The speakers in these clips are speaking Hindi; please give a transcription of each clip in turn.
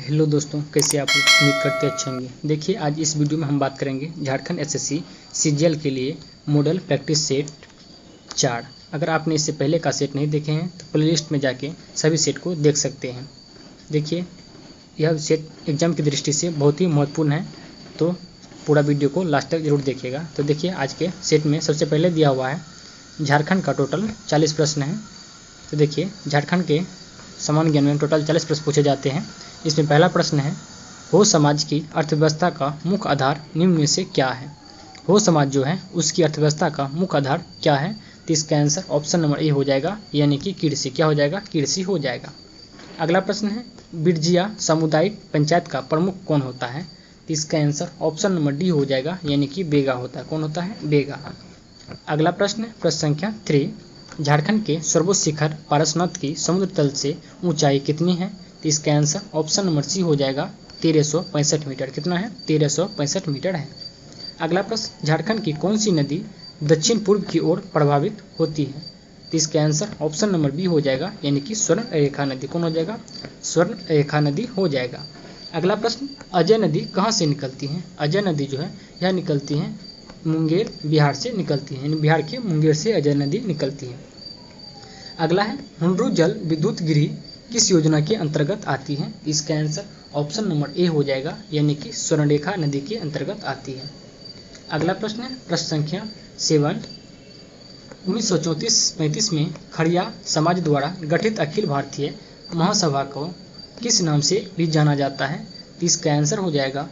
हेलो दोस्तों, कैसे आप लोग? उम्मीद करते अच्छे होंगे। देखिए, आज इस वीडियो में हम बात करेंगे झारखंड एसएससी सीजीएल के लिए मॉडल प्रैक्टिस सेट 4। अगर आपने इससे पहले का सेट नहीं देखे हैं तो प्लेलिस्ट में जाके सभी सेट को देख सकते हैं। देखिए, यह सेट एग्जाम की दृष्टि से बहुत ही महत्वपूर्ण है, तो पूरा वीडियो को लास्ट तक जरूर देखिएगा। तो देखिए, आज के सेट में सबसे पहले दिया हुआ है झारखंड का टोटल 40 प्रश्न है। तो देखिए, झारखंड के सामान्य ज्ञान में टोटल 40 प्रश्न पूछे जाते हैं। इसमें पहला प्रश्न है, हो समाज की अर्थव्यवस्था का मुख्य आधार निम्न में से क्या है? हो समाज जो है उसकी अर्थव्यवस्था का मुख्य आधार क्या है? तो इसका आंसर ऑप्शन नंबर ए हो जाएगा, यानी कि कृषि। क्या हो जाएगा? कृषि हो जाएगा। अगला प्रश्न है, बिरजिया सामुदायिक पंचायत का प्रमुख कौन होता है? तो इसका आंसर ऑप्शन नंबर डी हो जाएगा, यानी कि बेगा होता है। कौन होता है? बेगा। अगला प्रश्न है, प्रश्न संख्या 3, झारखंड के सर्वोच्च शिखर पारसनाथ की समुद्र तल से ऊंचाई कितनी है? तो इसका आंसर ऑप्शन नंबर सी हो जाएगा, 1365 मीटर। कितना है? 1365 मीटर है। अगला प्रश्न, झारखंड की कौन सी नदी दक्षिण पूर्व की ओर प्रभावित होती है? तो इसका आंसर ऑप्शन नंबर बी हो जाएगा, यानी कि स्वर्ण रेखा नदी। कौन हो जाएगा? स्वर्ण रेखा नदी हो जाएगा। अगला प्रश्न, अजय नदी कहाँ से निकलती है? अजय नदी जो है यह निकलती है मुंगेर, बिहार से निकलती है, यानी बिहार के मुंगेर से अजय नदी निकलती है। अगला है, हुंडरू जल विद्युत गृह किस योजना के अंतर्गत आती है? इसका आंसर ऑप्शन नंबर ए हो जाएगा, यानी कि स्वर्णरेखा नदी के अंतर्गत आती है। अगला प्रश्न है, प्रश्न संख्या 7, 1934-35 में खड़िया समाज द्वारा गठित अखिल भारतीय महासभा को किस नाम से भी जाना जाता है? तो इसका आंसर हो जाएगा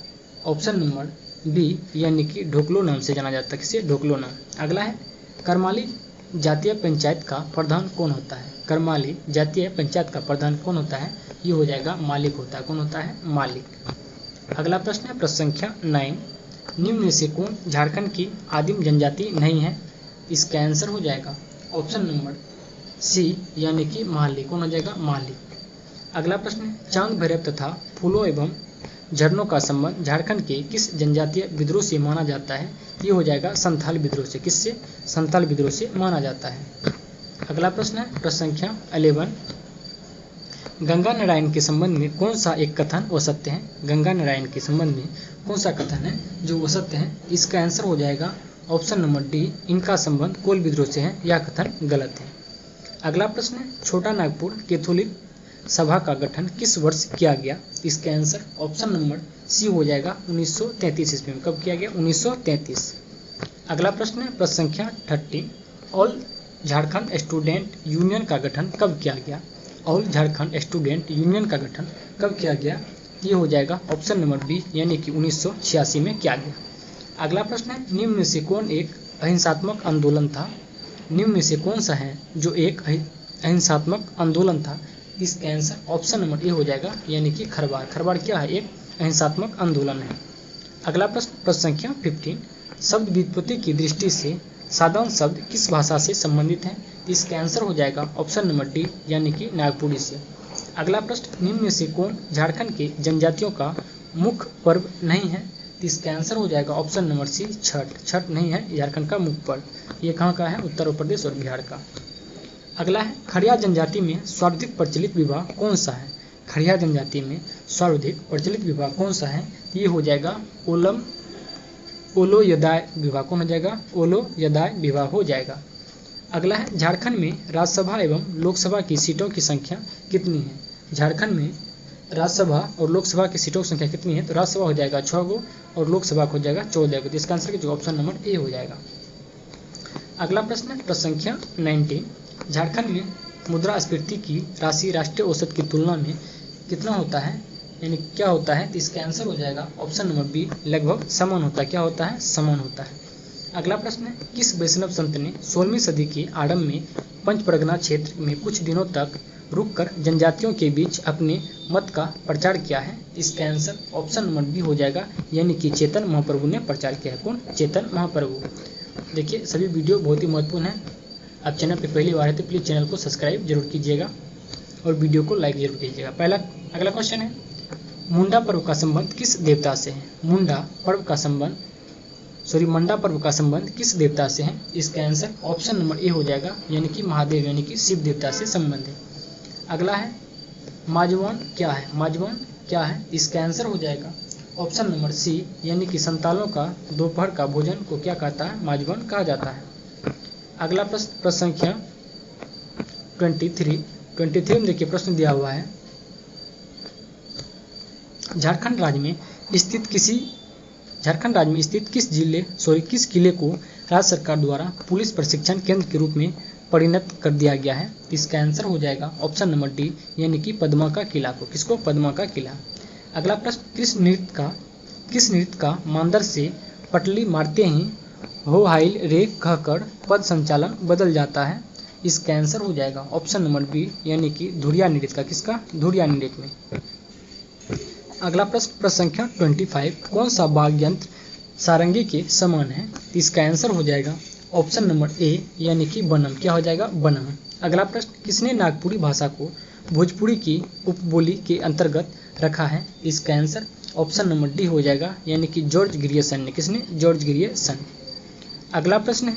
ऑप्शन नंबर बी, यानी कि ढोकलो नाम से जाना जाता है। किसे? ढोकलो नाम। अगला है, करमाली जातीय पंचायत का प्रधान कौन होता है? करमाली जातीय पंचायत का प्रधान कौन होता है? ये हो जाएगा मालिक होता है। कौन होता है? मालिक। अगला प्रश्न है, प्रश्न संख्या 9, निम्न में से कौन झारखंड की आदिम जनजाति नहीं है? इसका आंसर हो जाएगा ऑप्शन नंबर सी, यानी कि माली। कौन हो जाएगा? माली। अगला प्रश्न है, चांद भैरव तथा फूलों एवं झरनों का संबंध झारखंड के किस जनजातीय विद्रोह से माना जाता है? ये हो जाएगा संथाल विद्रोह से। किससे? संथाल विद्रोह से माना जाता है। अगला प्रश्न है, प्रश्न संख्या 11, गंगा नारायण के संबंध में कौन सा एक कथन असत्य है? गंगा नारायण के संबंध में कौन सा कथन है जो असत्य है? इसका आंसर हो जाएगा ऑप्शन नंबर डी, इनका संबंध कोल विद्रोह से है। यह कथन गलत है। अगला प्रश्न है, छोटा नागपुर कैथोलिक सभा का गठन किस वर्ष किया गया? इसका आंसर ऑप्शन नंबर सी हो जाएगा, 1933 ईस्वी में। कब किया गया? 1933। अगला प्रश्न है, प्रश्न संख्या 30, ऑल झारखंड स्टूडेंट यूनियन का गठन कब किया गया? ऑल झारखंड स्टूडेंट यूनियन का गठन कब किया गया? ये हो जाएगा ऑप्शन नंबर बी, यानी कि 1986 में किया गया। अगला प्रश्न है, निम्न में से कौन एक अहिंसात्मक आंदोलन था? निम्न में से कौन सा है जो एक अहिंसात्मक आंदोलन था? इसका आंसर ऑप्शन नंबर ए हो जाएगा, यानी कि खरवार। खरवार क्या है? एक अहिंसात्मक आंदोलन है। अगला प्रश्न, प्रश्न संख्या 15, शब्द व्युत्पत्ति की दृष्टि से साधारण शब्द किस भाषा से संबंधित है? इसका आंसर हो जाएगा ऑप्शन नंबर डी, यानी कि नागपुरी से। अगला प्रश्न, निम्न में से कौन झारखंड के जनजातियों का मुख्य पर्व नहीं है? इसका आंसर हो जाएगा option number C, Chhath. Chhath नहीं है झारखंड का मुख्य पर्व। ये कहाँ का है? उत्तर प्रदेश और बिहार का। अगला है, खड़िया जनजाति में सर्वाधिक प्रचलित विवाह कौन सा है? खड़िया जनजाति में सर्वाधिक प्रचलित विवाह कौन सा है? ये हो जाएगा ओलो यदाय विवाह। कौन हो जाएगा? ओलो यदाय विवाह हो जाएगा। अगला है, झारखंड में राज्यसभा एवं लोकसभा की सीटों की संख्या कितनी है? झारखंड में राज्यसभा और लोकसभा की सीटों की संख्या कितनी है? तो राज्यसभा हो जाएगा 6 गो और लोकसभा हो जाएगा 14 गो। तो इसका आंसर जो ऑप्शन नंबर ए हो जाएगा। अगला प्रश्न है, प्रश्न संख्या 19, झारखंड में मुद्रास्फीति की राशि राष्ट्रीय औसत की तुलना में कितना होता है, यानी क्या होता है? तो इसका आंसर हो जाएगा ऑप्शन नंबर बी, लगभग समान होता है। क्या होता है? समान होता है। अगला प्रश्न है, किस वैष्णव संत ने 16वीं सदी के आरंभ में पंच परगना क्षेत्र में कुछ दिनों तक रुककर जनजातियों के बीच अपने मत का प्रचार किया है? इसका आंसर ऑप्शन नंबर बी हो जाएगा, यानी कि चेतन महाप्रभु ने प्रचार किया है। कौन? चेतन महाप्रभु। देखिए, सभी वीडियो बहुत ही महत्वपूर्ण है। आप चैनल पर पहली बार है तो प्लीज़ चैनल को सब्सक्राइब जरूर कीजिएगा और वीडियो को लाइक जरूर कीजिएगा। अगला क्वेश्चन है, मुंडा पर्व का संबंध किस देवता से है? मंडा पर्व का संबंध किस देवता से है? इसका आंसर ऑप्शन नंबर ए हो जाएगा, यानी कि महादेव, यानी कि शिव देवता से संबंध है। अगला है, माजवान क्या है? माजवान क्या है? इसका आंसर हो जाएगा ऑप्शन नंबर सी, यानी कि संतालों का दोपहर का भोजन को क्या कहता है? माजवन कहा जाता है। अगला प्रश्न संख्या 23 में देखिए प्रश्न दिया हुआ है, झारखंड राज्य में स्थित किस किले को राज्य सरकार द्वारा पुलिस प्रशिक्षण केंद्र के रूप में परिणत कर दिया गया है? इसका आंसर हो जाएगा ऑप्शन नंबर डी, यानी कि पद्मा का किला को। किसको? पद्मा का किला। अगला प्रश्न, किस नृत्य का मांदर से पटली मारते ही हो हाइल रे कहकर पद संचालन बदल जाता है? इसका आंसर हो जाएगा ऑप्शन नंबर बी, यानी कि धुरिया नृत्य का। किसका? धुरिया नृत्य में। अगला प्रश्न संख्या 25, कौन सा वाद्य यंत्र सारंगी के समान है? इसका आंसर हो जाएगा ऑप्शन नंबर ए, यानी कि बनम। क्या हो जाएगा? बनम। अगला प्रश्न, किसने नागपुरी भाषा को भोजपुरी की उपबोली के अंतर्गत रखा है? इसका आंसर ऑप्शन नंबर डी हो जाएगा, यानी कि जॉर्ज ग्रियर्सन ने। किसने? George Grierson. अगला प्रश्न है,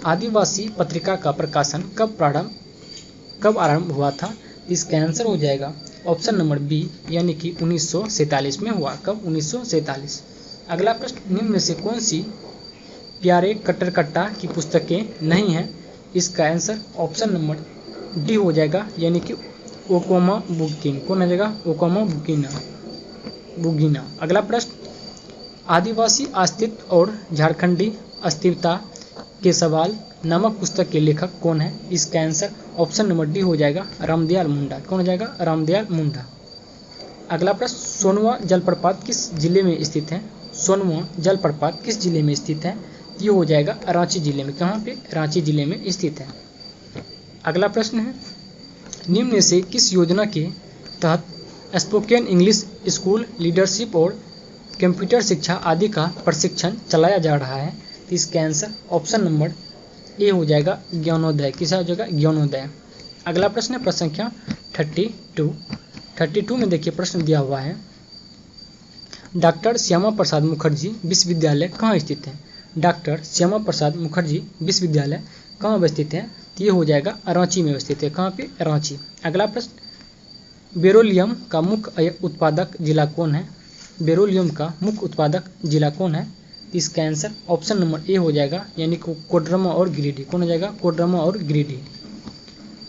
आदिवासी पत्रिका का प्रकाशन कब आरंभ हुआ था? इसका आंसर हो जाएगा ऑप्शन नंबर बी, यानी कि 1947 में हुआ। कब? 1947। अगला प्रश्न, निम्न में से कौन सी प्यारे कट्टा की पुस्तकें नहीं हैं? इसका आंसर ऑप्शन नंबर डी हो जाएगा, यानी कि ओकोमा बुकिन। कौन हो जाएगा? ओकोमा बुगिना। अगला प्रश्न, आदिवासी अस्तित्व और झारखंडी अस्तित्वता के सवाल नामक पुस्तक के लेखक कौन है? इसका आंसर ऑप्शन नंबर डी हो जाएगा, रामदयाल मुंडा। कौन हो जाएगा? रामदयाल मुंडा। अगला प्रश्न, सोनवा जलप्रपात किस जिले में स्थित है? सोनवा जलप्रपात किस जिले में स्थित है? ये हो जाएगा रांची जिले में। कहाँ पे? रांची जिले में स्थित है। अगला प्रश्न है, निम्न में से किस योजना के तहत स्पोकन इंग्लिश स्कूल, लीडरशिप और कंप्यूटर शिक्षा आदि का प्रशिक्षण चलाया जा रहा है? तो इसका आंसर ऑप्शन नंबर ए हो जाएगा, ज्ञानोदय। किसा हो जाएगा? ज्ञानोदय। अगला प्रश्न है प्रश्न संख्या 32 में देखिए प्रश्न दिया हुआ है, डॉक्टर श्यामा प्रसाद मुखर्जी विश्वविद्यालय कहाँ स्थित है? डॉक्टर श्यामा प्रसाद मुखर्जी विश्वविद्यालय कहाँ स्थित है? ये हो जाएगा रांची में स्थित है। कहाँ पे? रांची। अगला प्रश्न, बेरोलियम का मुख्य उत्पादक जिला कौन है? बेरोलियम का मुख्य उत्पादक जिला कौन है? इसका आंसर ऑप्शन नंबर ए हो जाएगा, यानी कोडरमा और गिरिडीह। कौन हो जाएगा? कोडरमा और गिरिडीह।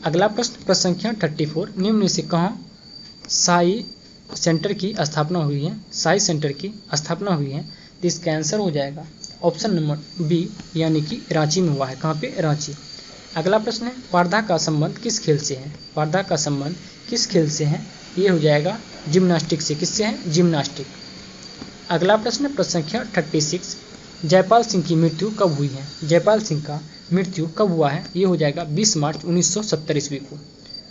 अगला प्रश्न संख्या 34, निम्न में से कहाँ साई सेंटर की स्थापना हुई है? साई सेंटर की स्थापना हुई है, तो इसका आंसर हो जाएगा ऑप्शन नंबर बी, यानी कि रांची में हुआ है। कहाँ पे? रांची। अगला प्रश्न है, पारधा का संबंध किस खेल से है? पारधा का संबंध किस खेल से है? ये हो जाएगा जिम्नास्टिक से। किससे है? जिम्नास्टिक। अगला प्रश्न संख्या 36, जयपाल सिंह की मृत्यु कब हुई है? जयपाल सिंह का मृत्यु कब हुआ है? ये हो जाएगा 20 मार्च 1970 ईस्वी को।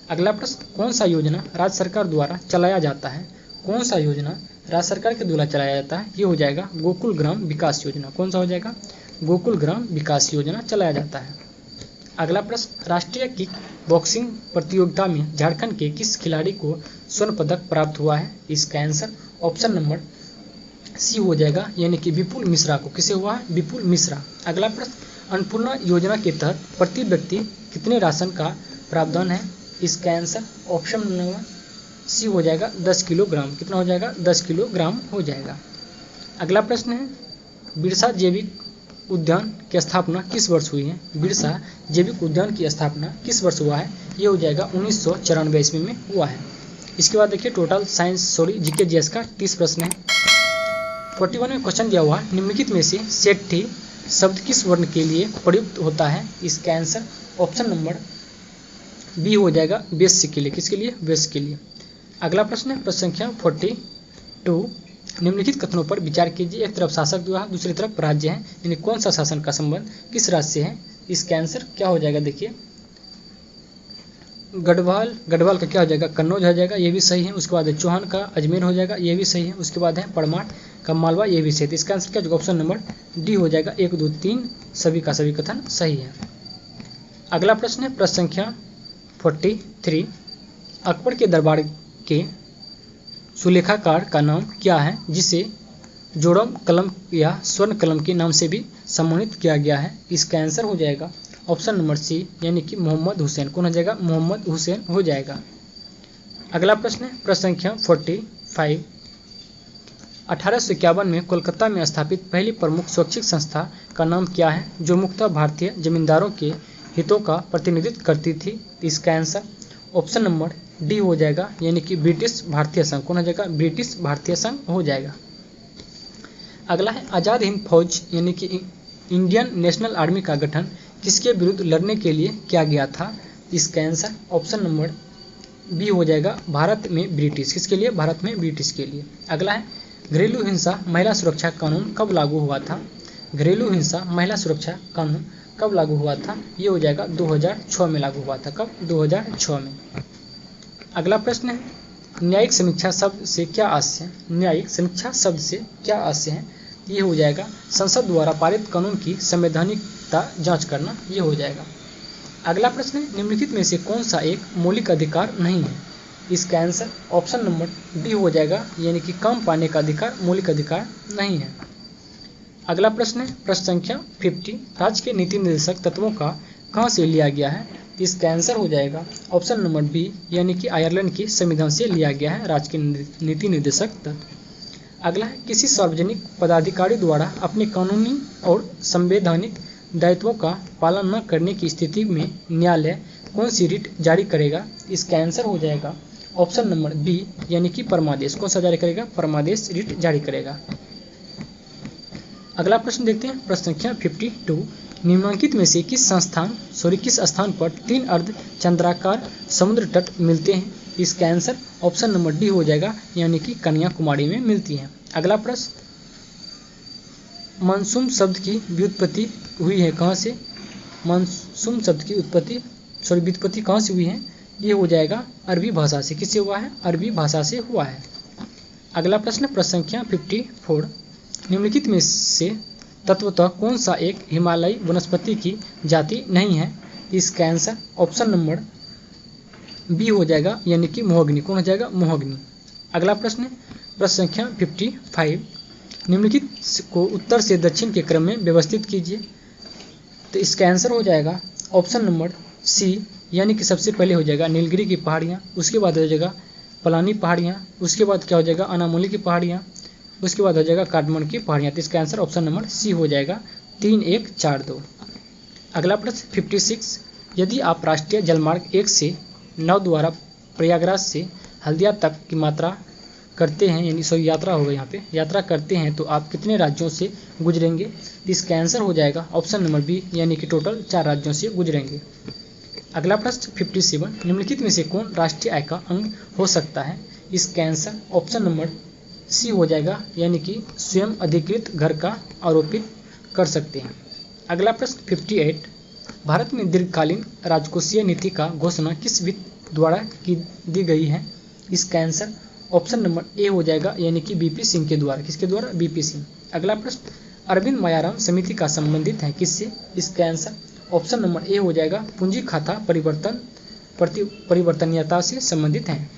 अगला प्रश्न, कौन सा योजना राज्य सरकार द्वारा चलाया जाता है? कौन सा योजना राज्य सरकार के द्वारा चलाया जाता है? ये हो जाएगा गोकुल ग्राम विकास योजना। कौन सा हो जाएगा? गोकुल ग्राम विकास योजना चलाया जाता है। अगला प्रश्न, राष्ट्रीय किक बॉक्सिंग प्रतियोगिता में झारखंड के किस खिलाड़ी को स्वर्ण पदक प्राप्त हुआ है? इसका आंसर ऑप्शन नंबर सी हो जाएगा, यानी कि विपुल मिश्रा को। किसे हुआ है? विपुल मिश्रा। अगला प्रश्न, अन्नपूर्णा योजना के तहत प्रति व्यक्ति कितने राशन का प्रावधान है? इसका आंसर ऑप्शन नंबर सी हो जाएगा 10 किलोग्राम। कितना हो जाएगा? 10 किलोग्राम हो जाएगा। अगला प्रश्न है, बिरसा जैविक उद्यान की स्थापना किस वर्ष हुई है? बिरसा जैविक उद्यान की स्थापना किस वर्ष हुआ है? ये हो जाएगा 1994 ईस्वी में हुआ है। इसके बाद देखिए टोटल साइंस जीके जीएस का 30 प्रश्न है। 41 में क्वेश्चन दिया हुआ, निम्नलिखित में से सेठी शब्द किस वर्ण के लिए प्रयुक्त होता है? इसका आंसर ऑप्शन नंबर बी हो जाएगा, वैश्य के लिए। किसके लिए? वैश्य के लिए। अगला प्रश्न है प्रश्न संख्या 42, निम्नलिखित कथनों पर विचार कीजिए। एक तरफ शासक जो है, दूसरी तरफ राज्य है, यानी कौन सा शासन का संबंध किस राज्य से है? इसका आंसर क्या हो जाएगा? देखिए गढ़वाल का क्या हो जाएगा? कन्नौज हो जाएगा, ये भी सही है। उसके बाद चौहान का अजमेर हो जाएगा, ये भी सही है। उसके बाद है परमार का मालवा, ये भी सही है। इसका आंसर क्या होगा? ऑप्शन नंबर डी हो जाएगा। 1, 2, 3 सभी का सभी कथन सही है। अगला प्रश्न है प्रश्न संख्या 43, अकबर के दरबार के सुलेखाकार का नाम क्या है, जिसे जोड़म कलम या स्वर्ण कलम के नाम से भी सम्मानित किया गया है? इसका आंसर हो जाएगा ऑप्शन नंबर सी, यानी कि मोहम्मद हुसैन। कौन हो जाएगा? मोहम्मद हुसैन हो जाएगा। अगला प्रश्न है प्रश्न संख्या 5 1851 में कोलकाता में स्थापित पहली प्रमुख स्वैच्छिक संस्था का नाम क्या है जो मुख्यतः भारतीय जमींदारों के हितों का प्रतिनिधित्व करती थी? इसका आंसर ऑप्शन नंबर डी हो जाएगा, यानी कि ब्रिटिश भारतीय संघ। कौन हो जाएगा? ब्रिटिश भारतीय संघ हो जाएगा। अगला है आज़ाद हिंद फौज यानी कि इंडियन नेशनल आर्मी का गठन किसके विरुद्ध लड़ने के लिए किया गया था? इसका आंसर ऑप्शन नंबर बी हो जाएगा, भारत में ब्रिटिश। किसके लिए? भारत में ब्रिटिश के लिए। अगला है घरेलू हिंसा महिला सुरक्षा कानून कब लागू हुआ था? घरेलू हिंसा महिला सुरक्षा कानून कब लागू हुआ था? ये हो जाएगा 2006 में लागू हुआ था। कब? 2006 में। अगला प्रश्न है न्यायिक समीक्षा शब्द से क्या आशय है? न्यायिक समीक्षा शब्द से क्या आशय है? ये हो जाएगा संसद द्वारा पारित कानून की संवैधानिकता जांच करना। ये हो जाएगा। अगला प्रश्न है निम्नलिखित में से कौन सा एक मौलिक अधिकार नहीं है? इसका आंसर ऑप्शन नंबर डी हो जाएगा, यानी कि कम पाने का अधिकार मौलिक अधिकार नहीं है। अगला प्रश्न है प्रश्न संख्या 50 राज्य के नीति निर्देशक तत्वों का कहाँ से लिया गया है? इसका आंसर हो जाएगा ऑप्शन नंबर बी, यानी कि आयरलैंड के संविधान से लिया गया है राज्य के नीति निर्देशक तत्व। अगला है किसी सार्वजनिक पदाधिकारी द्वारा अपने कानूनी और संवैधानिक दायित्वों का पालन न करने की स्थिति में न्यायालय कौन सी रिट जारी करेगा? इसका आंसर हो जाएगा ऑप्शन नंबर बी, यानी कि परमादेश। कौन सा जारी करेगा? परमादेश रिट जारी करेगा। अगला प्रश्न देखते हैं प्रश्न संख्या 52 निम्नलिखित में से किस स्थान पर 3 अर्ध चंद्राकार समुद्र तट मिलते हैं? इसका आंसर ऑप्शन नंबर डी हो जाएगा, यानी कि कन्याकुमारी में मिलती हैं। अगला प्रश्न मानसून शब्द की व्युत्पत्ति हुई है कहाँ से? मानसून शब्द की व्युत्पत्ति कहाँ से हुई है? ये हो जाएगा अरबी भाषा से। किससे हुआ है? अरबी भाषा से हुआ है। अगला प्रश्न प्रश्न संख्या 54 निम्नलिखित में से तत्वतः कौन सा एक हिमालयी वनस्पति की जाति नहीं है? इसका आंसर ऑप्शन नंबर बी हो जाएगा, यानी कि मोहगनी। कौन हो जाएगा? मोहगनी। अगला प्रश्न प्रश्न संख्या 55 निम्नलिखित को उत्तर से दक्षिण के क्रम में व्यवस्थित कीजिए। तो इसका आंसर हो जाएगा ऑप्शन नंबर सी, यानी कि सबसे पहले हो जाएगा नीलगिरी की पहाड़ियाँ, उसके बाद हो जाएगा पलानी पहाड़ियाँ, उसके बाद क्या हो जाएगा अनामोली की पहाड़ियाँ, उसके बाद हो जाएगा काठमांडू की पहाड़ियाँ। तो इसका आंसर ऑप्शन नंबर सी हो जाएगा 3, 1, 4, 2। अगला प्रश्न 56 यदि आप राष्ट्रीय जलमार्ग 1 से 9 द्वारा प्रयागराज से हल्दिया तक की मात्रा करते हैं, यानी सॉरी यात्रा होगा यहाँ पे, यात्रा करते हैं तो आप कितने राज्यों से गुजरेंगे? इसका आंसर हो जाएगा ऑप्शन नंबर बी, यानी कि टोटल 4 राज्यों से गुजरेंगे। अगला प्रश्न 57 निम्नलिखित में से कौन राष्ट्रीय आय का अंग हो सकता है? इसका आंसर ऑप्शन नंबर सी हो जाएगा, यानी कि स्वयं अधिकृत घर का आरोपित कर सकते हैं। अगला प्रश्न 58 भारत में दीर्घकालीन राजकोषीय नीति का घोषणा किस वित्त द्वारा दी गई है? इसका आंसर ऑप्शन नंबर ए हो जाएगा, यानी कि बीपी सिंह के द्वारा। किसके द्वारा? बीपी सिंह। अगला प्रश्न अरविंद मायाराम समिति का संबंधित है किससे? इसका आंसर ऑप्शन नंबर ए हो जाएगा, पूंजी खाता परिवर्तनीयता से संबंधित है।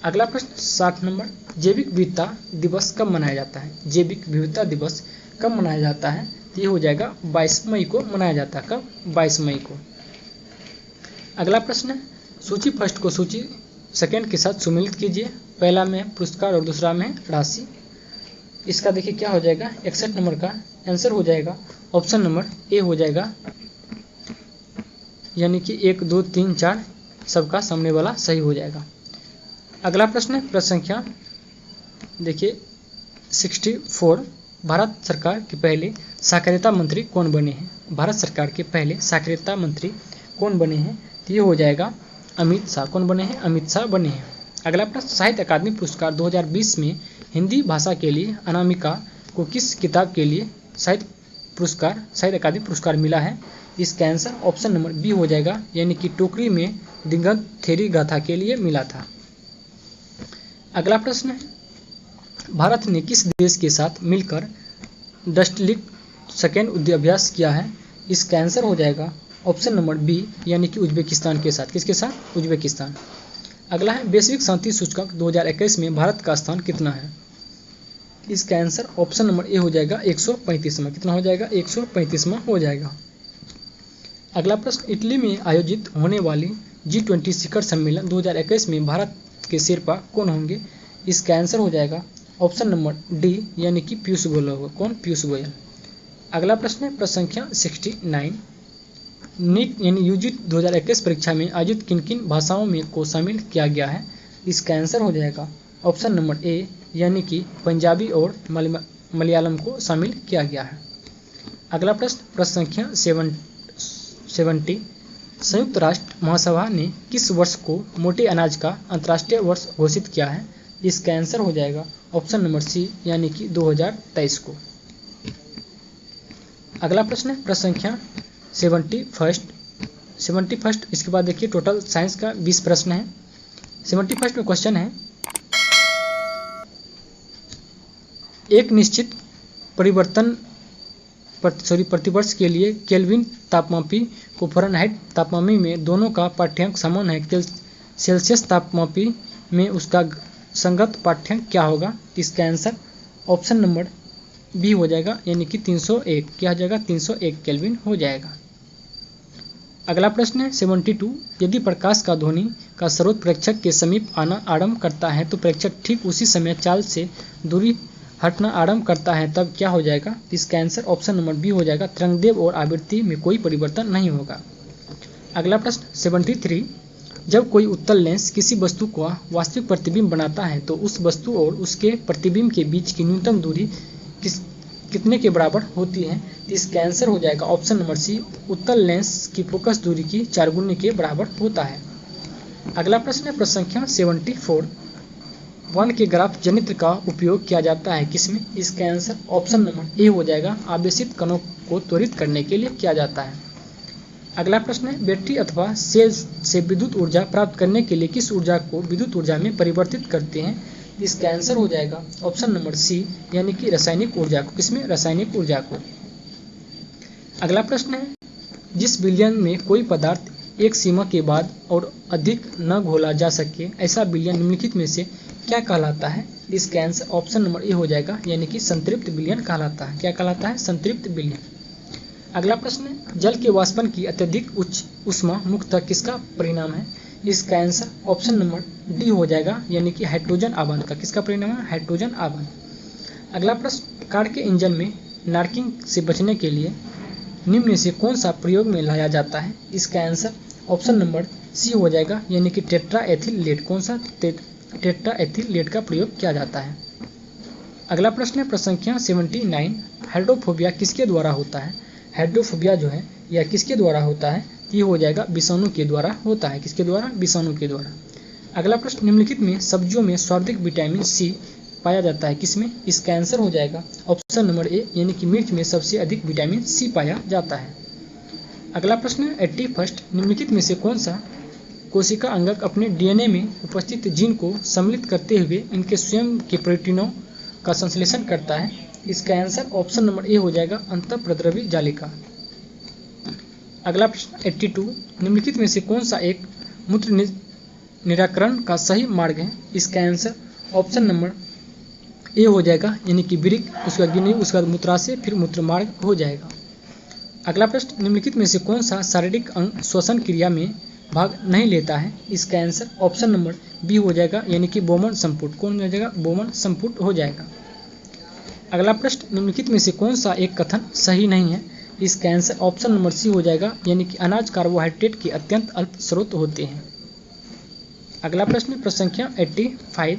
अगला प्रश्न 60 नंबर जैविक विविधता दिवस कब मनाया जाता है? जैविक विविधता दिवस कब मनाया जाता है? ये हो जाएगा 22 मई को मनाया जाता है। कब? 22 मई को। अगला प्रश्न सूची फर्स्ट को सूची सेकंड के साथ सुमेलित कीजिए। पहला में पुरस्कार और दूसरा में राशि। इसका देखिए क्या हो जाएगा 61 नंबर का आंसर हो जाएगा ऑप्शन नंबर ए हो जाएगा, यानी कि 1, 2, 3, 4 सबका सामने वाला सही हो जाएगा। अगला प्रश्न है प्रश्न संख्या देखिए 64 भारत सरकार के पहले साक्षरता मंत्री कौन बने हैं? भारत सरकार के पहले साक्षरता मंत्री कौन बने हैं? तो ये हो जाएगा अमित शाह। कौन बने हैं? अमित शाह बने हैं। अगला प्रश्न साहित्य अकादमी पुरस्कार 2020 में हिंदी भाषा के लिए अनामिका को किस किताब के लिए साहित्य अकादमी पुरस्कार मिला है? इसका आंसर ऑप्शन नंबर बी हो जाएगा, यानी कि टोकरी में दिगंत थेरी गाथा के लिए मिला था। अगला प्रश्न है भारत ने किस देश के साथ मिलकर डस्टलिक सेकेंड युद्धाभ्यास किया है? इसका आंसर हो जाएगा ऑप्शन नंबर बी, यानी कि उज्बेकिस्तान के साथ। किसके साथ? उज्बेकिस्तान। अगला है वैश्विक शांति सूचकांक 2021 में भारत का स्थान कितना है? इसका आंसर ऑप्शन नंबर ए हो जाएगा 135वां। कितना हो जाएगा? 135वां हो जाएगा। अगला प्रश्न इटली में आयोजित होने वाली G20 शिखर सम्मेलन 2021 में भारत के शेरपा कौन होंगे? इसका आंसर हो जाएगा ऑप्शन नंबर डी यानी कि पीयूष गोयल होगा। कौन? पीयूष गोयल। अगला प्रश्न है प्रश्न संख्या 69। नीट यानी यूजी 2021 परीक्षा में आयोजित किन किन भाषाओं में को शामिल किया गया है? इसका आंसर हो जाएगा ऑप्शन नंबर ए यानी कि पंजाबी और मलयालम को शामिल किया गया है। अगला प्रश्न संख्या 70। संयुक्त राष्ट्र महासभा ने किस वर्ष को मोटे अनाज का अंतर्राष्ट्रीय वर्ष घोषित किया है? इसका आंसर हो जाएगा ऑप्शन नंबर सी यानी कि 2023 को। अगला प्रश्न है प्रश्न संख्या 71। इसके बाद देखिए टोटल साइंस का 20 प्रश्न है। 71 में क्वेश्चन है एक निश्चित प्रतिवर्ष के लिए केल्विन तापमापी को फ़ारेनहाइट तापमापी में दोनों का पाठ्यांक समान है। सेल्सियस तापमापी में उसका संगत पाठ्यांक क्या होगा? इसका आंसर ऑप्शन नंबर बी हो जाएगा यानी कि 301। क्या हो जाएगा? 301 केल्विन हो जाएगा। अगला प्रश्न है 72। यदि प्रकाश का ध्वनि का स्रोत प्रेक्षक के समीप आना आरंभ करता है तो प्रेक्षक ठीक उसी समय चाल से दूरी हटना आरंभ करता है, तब क्या हो जाएगा? इसका आंसर ऑप्शन नंबर बी हो जाएगा तरंगदैर्घ्य और आवृत्ति में कोई परिवर्तन नहीं होगा। अगला प्रश्न 73। जब कोई उत्तल लेंस किसी वस्तु का वास्तविक प्रतिबिंब बनाता है तो उस वस्तु और उसके प्रतिबिंब के बीच की न्यूनतम दूरी कितने के बराबर होती है? इसका आंसर हो जाएगा ऑप्शन नंबर सी उत्तल लेंस की फोकस दूरी की 4 गुने के बराबर होता है। अगला प्रश्न है प्रश्न संख्या 74। वन के ग्राफ जनित्र का उपयोग किया जाता है किसमें? इसका आंसर ऑप्शन नंबर ए हो जाएगा आवेशित कणों को त्वरित करने के लिए किया जाता है। अगला प्रश्न है बैटरी अथवा सेल से विद्युत ऊर्जा प्राप्त करने के लिए किस ऊर्जा को विद्युत ऊर्जा में परिवर्तित करते हैं? इसका आंसर हो जाएगा ऑप्शन नंबर सी यानी कि रासायनिक ऊर्जा को। किसमें? रासायनिक ऊर्जा को। अगला प्रश्न है जिस विलयन में कोई पदार्थ एक सीमा के बाद और अधिक न घोला जा सके ऐसा विलयन निम्नलिखित में से क्या कहलाता है? इसका आंसर ऑप्शन नंबर ए हो जाएगा यानी कि संतृप्त विलयन कहलाता है। क्या कहलाता है? संतृप्त विलयन। अगला प्रश्न है जल के वाष्पन की अत्यधिक उच्च ऊष्मा मुक्तता किसका परिणाम है? इसका आंसर ऑप्शन नंबर डी हो जाएगा यानी कि हाइड्रोजन आबंध का। किसका परिणाम है? हाइड्रोजन आबंध। अगला प्रश्न कार के इंजन में नार्किंग से बचने के लिए निम्न में से कौन सा प्रयोग में लाया जाता है? इसका आंसर ऑप्शन नंबर सी हो जाएगा यानी कि टेट्राएथिल लेड। कौन सा? टेट्राएथिल लेड का प्रयोग किया जाता है। अगला प्रश्न है प्रश्न संख्या 79। हाइड्रोफोबिया किसके द्वारा होता है? हाइड्रोफोबिया जो है यह किसके द्वारा होता है? ये हो जाएगा विषाणु के द्वारा होता है। किसके द्वारा? विषाणु के द्वारा। अगला प्रश्न निम्नलिखित में सब्जियों में सर्वाधिक विटामिन सी पाया जाता है किसमें? इसका आंसर हो जाएगा ऑप्शन नंबर ए यानी कि मिर्च में सबसे अधिक विटामिन सी पाया जाता है। अगला प्रश्न है 81। निम्नलिखित में से कौन सा कोशिका अंगक अपने डीएनए में उपस्थित जीन को सम्मिलित करते हुए इनके स्वयं के प्रोटीनों का संश्लेषण करता है? इसका आंसर ऑप्शन नंबर ए हो जाएगा अंतःप्रद्रवी जालिका। अगला प्रश्न 82। निम्नलिखित में से कौन सा एक मूत्र निराकरण का सही मार्ग है? इसका आंसर ऑप्शन नंबर ए हो जाएगा यानी कि वृक्क, उसका गिनी, उसका मूत्राशय, फिर मूत्र मार्ग हो जाएगा। अगला प्रश्न निम्नलिखित में से कौन सा शारीरिक अंग श्वसन क्रिया में भाग नहीं लेता है? इसका आंसर ऑप्शन नंबर बी हो जाएगा यानी कि बोमन संपुट। कौन हो जाएगा? बोमन संपुट हो जाएगा। अगला प्रश्न निम्नलिखित में से कौन सा एक कथन सही नहीं है? इसका आंसर ऑप्शन नंबर सी हो जाएगा यानी कि अनाज कार्बोहाइड्रेट के अत्यंत अल्प स्रोत होते हैं। अगला प्रश्न प्रश्न संख्या 85।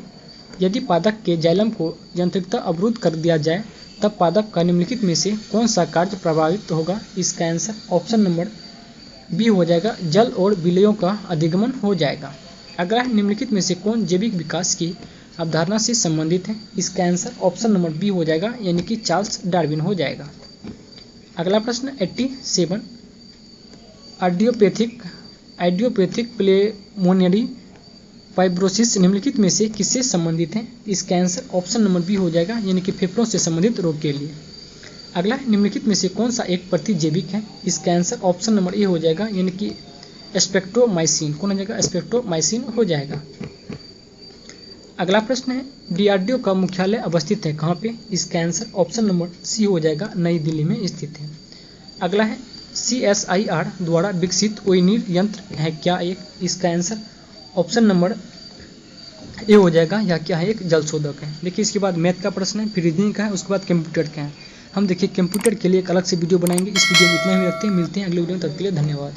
यदि पादप के जाइलम को यांत्रिकता अवरुद्ध कर दिया जाए तब पादप का निम्नलिखित में से कौन सा कार्य प्रभावित होगा? इसका आंसर ऑप्शन नंबर बी हो जाएगा जल और विलयों का अधिगमन हो जाएगा। अगला निम्नलिखित में से कौन जैविक विकास की अवधारणा से संबंधित है? इसका आंसर ऑप्शन नंबर बी हो जाएगा यानी कि चार्ल्स डार्विन हो जाएगा। अगला प्रश्न 87। आइडियोपैथिक प्लेमोनियरी फाइब्रोसिस निम्नलिखित में से किससे संबंधित है? इसका आंसर ऑप्शन नंबर बी हो जाएगा यानी कि फेफड़ों से संबंधित रोग के लिए। अगला निम्नलिखित में से कौन सा एक प्रतिजैविक है? इसका आंसर ऑप्शन नंबर ए हो जाएगा यानी कि स्पेक्ट्रोमाइसिन। कौन हो जाएगा? स्पेक्ट्रोमाइसिन हो जाएगा। अगला प्रश्न है डीआरडीओ का मुख्यालय अवस्थित है कहाँ पे? इसका आंसर ऑप्शन नंबर सी हो जाएगा नई दिल्ली में स्थित है। अगला है CSIR द्वारा विकसित कोई यंत्र है क्या एक? इसका आंसर ऑप्शन नंबर ये हो जाएगा, या क्या है, एक जल शोधक है। देखिए इसके बाद मैथ का प्रश्न है, फिर रीजनिंग का है, उसके बाद कंप्यूटर का है। हम देखिए कंप्यूटर के लिए एक अलग से वीडियो बनाएंगे। इस वीडियो में इतना ही रखते हैं, मिलते हैं अगले वीडियो में, तब के लिए धन्यवाद।